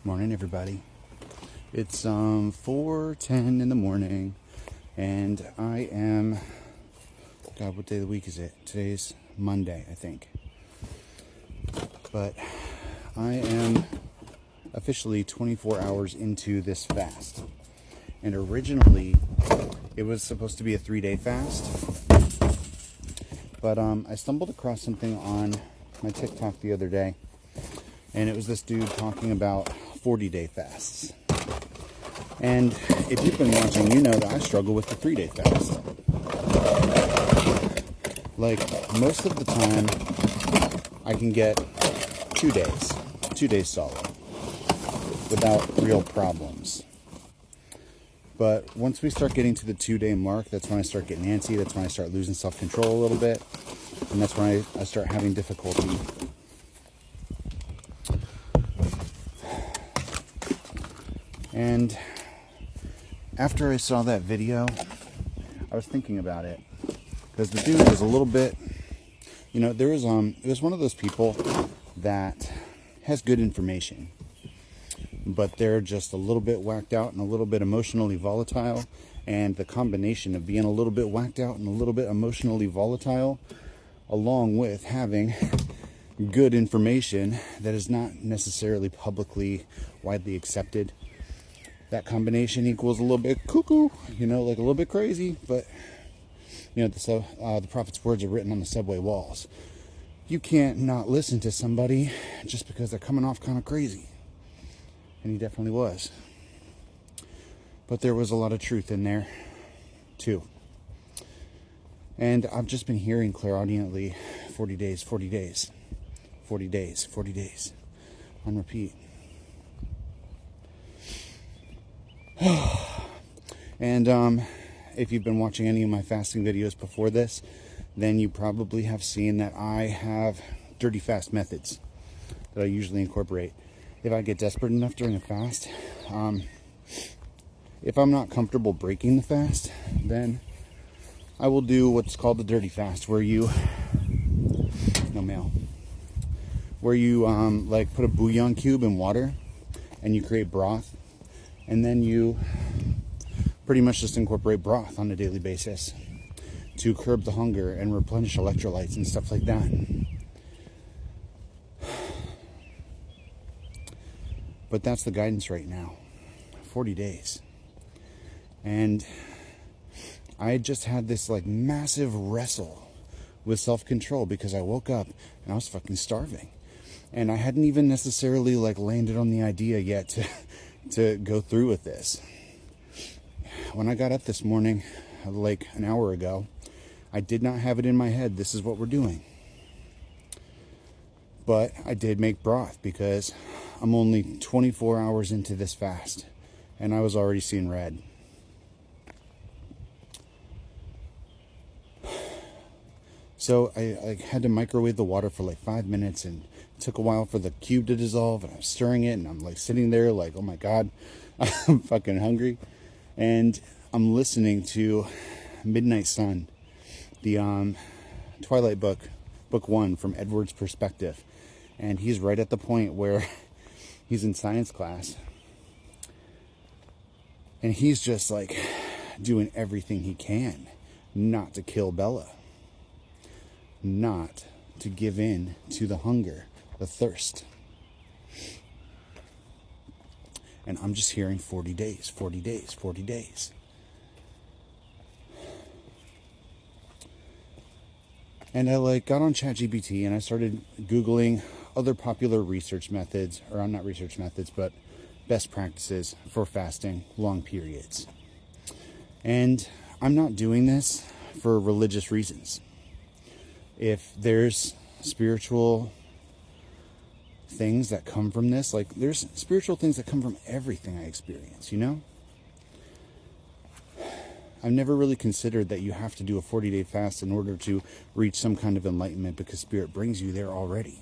Morning, everybody. It's 4:10 in the morning, and I am. God, what day of the week is it? Today's Monday, I think. But I am officially 24 hours into this fast, and originally it was supposed to be a 3-day fast. But I stumbled across something on my TikTok the other day, and it was this dude talking about 40-day fasts. And if you've been watching, you know that I struggle with the 3-day fast. Like, most of the time, I can get 2 days solid, without real problems. But once we start getting to the 2-day mark, that's when I start getting antsy, that's when I start losing self-control a little bit, and that's when I start having difficulty. And after I saw that video, I was thinking about it, because the dude was a little bit, it was one of those people that has good information, but they're just a little bit whacked out and a little bit emotionally volatile. And the combination of being a little bit whacked out and a little bit emotionally volatile, along with having good information that is not necessarily publicly widely accepted, that combination equals a little bit cuckoo, like a little bit crazy. But the prophet's words are written on the subway walls. You can't not listen to somebody just because they're coming off kind of crazy. And he definitely was. But there was a lot of truth in there, too. And I've just been hearing clairaudiently 40 days, 40 days, 40 days, 40 days, on repeat. And if you've been watching any of my fasting videos before this, then you probably have seen that I have dirty fast methods that I usually incorporate. If I get desperate enough during a fast, if I'm not comfortable breaking the fast, then I will do what's called the dirty fast, where you put a bouillon cube in water and you create broth, and then you pretty much just incorporate broth on a daily basis to curb the hunger and replenish electrolytes and stuff like that. But that's the guidance right now, 40 days. And I just had this massive wrestle with self-control, because I woke up and I was fucking starving. And I hadn't even necessarily landed on the idea yet to go through with this. When I got up this morning, an hour ago, I did not have it in my head, this is what we're doing. But I did make broth, because I'm only 24 hours into this fast, and I was already seeing red. So I had to microwave the water for 5 minutes, and it took a while for the cube to dissolve, and I was stirring it, and I'm sitting there oh my God, I'm fucking hungry. And I'm listening to Midnight Sun, the Twilight book 1 from Edward's perspective. And he's right at the point where he's in science class, and he's just doing everything he can not to kill Bella, not to give in to the hunger, the thirst. And I'm just hearing 40 days, 40 days, 40 days. And I got on ChatGPT and I started Googling other popular research methods, or not research methods, but best practices for fasting long periods. And I'm not doing this for religious reasons. If there's spiritual things that come from this, there's spiritual things that come from everything I experience, I've never really considered that you have to do a 40-day fast in order to reach some kind of enlightenment, because Spirit brings you there already.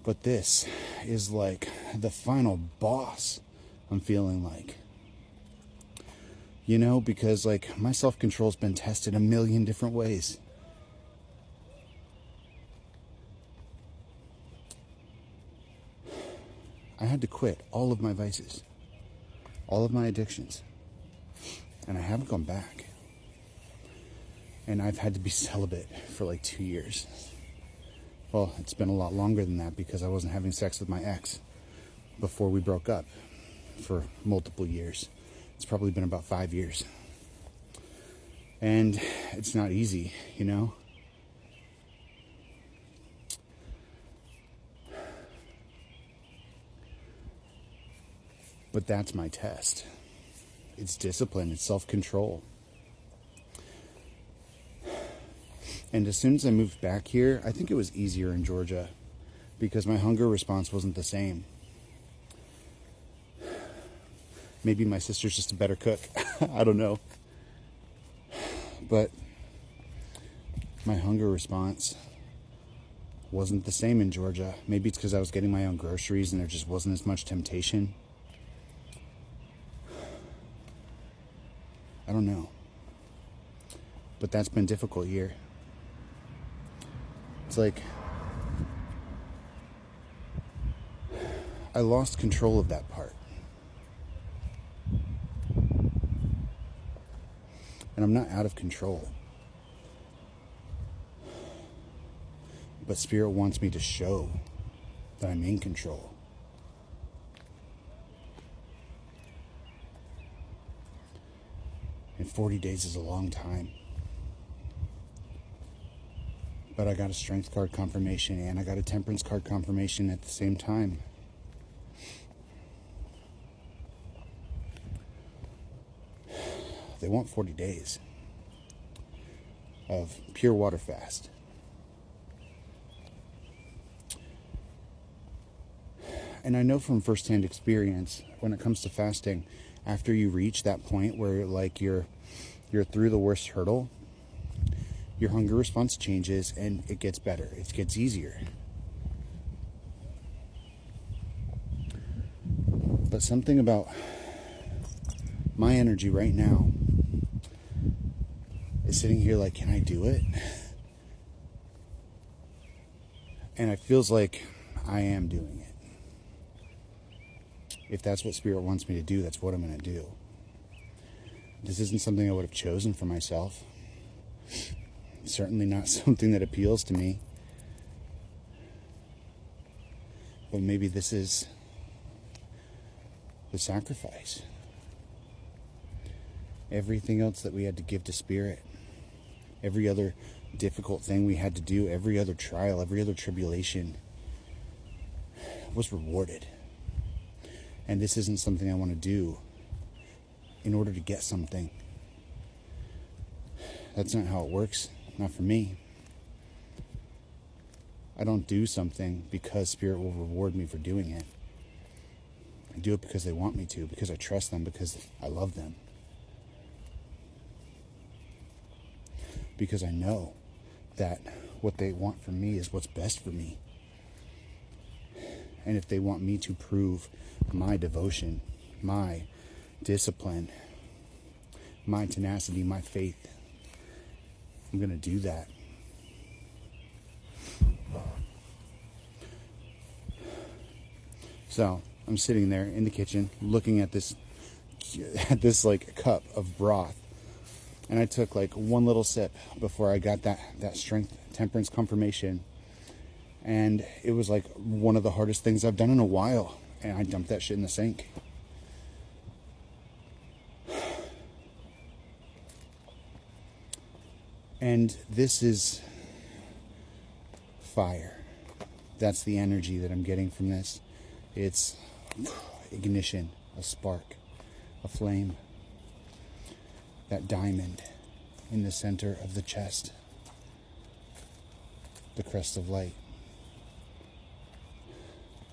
But this is the final boss, I'm feeling because my self-control's been tested a million different ways. I had to quit all of my vices, all of my addictions, and I haven't gone back. And I've had to be celibate for like 2 years. Well, it's been a lot longer than that because I wasn't having sex with my ex before we broke up for multiple years. It's probably been about 5 years. And it's not easy, you know? But that's my test. It's discipline, it's self-control. And as soon as I moved back here, I think it was easier in Georgia because my hunger response wasn't the same. Maybe my sister's just a better cook. I don't know. But my hunger response wasn't the same in Georgia. Maybe it's because I was getting my own groceries and there just wasn't as much temptation. I don't know. But that's been difficult here. It's like I lost control of that part. And I'm not out of control. But Spirit wants me to show that I'm in control. And 40 days is a long time. But I got a strength card confirmation and I got a temperance card confirmation at the same time. They want 40 days of pure water fast. And I know from firsthand experience, when it comes to fasting, after you reach that point where like you're through the worst hurdle, your hunger response changes and it gets better. It gets easier. But something about my energy right now is sitting here like, can I do it? And it feels like I am doing it. If that's what Spirit wants me to do, that's what I'm going to do. This isn't something I would have chosen for myself. Certainly not something that appeals to me. But maybe this is the sacrifice. Everything else that we had to give to Spirit, every other difficult thing we had to do, every other trial, every other tribulation was rewarded. And this isn't something I want to do in order to get something. That's not how it works. Not for me. I don't do something because Spirit will reward me for doing it. I do it because they want me to, because I trust them, because I love them. Because I know that what they want from me is what's best for me. And if they want me to prove my devotion, my discipline, my tenacity, my faith, I'm going to do that. So I'm sitting there in the kitchen looking at this like cup of broth. And I took like one little sip before I got that strength temperance confirmation. And it was like one of the hardest things I've done in a while. And I dumped that shit in the sink. And this is fire. That's the energy that I'm getting from this. It's ignition, a spark, a flame. That diamond in the center of the chest. The crest of light.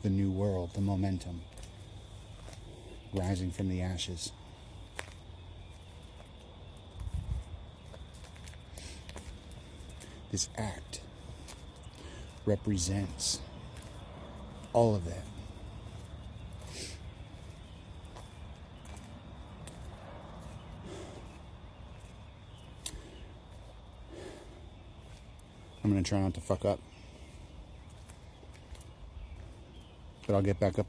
The new world, the momentum. Rising from the ashes. This act represents all of that. I'm going to try not to fuck up. But I'll get back up.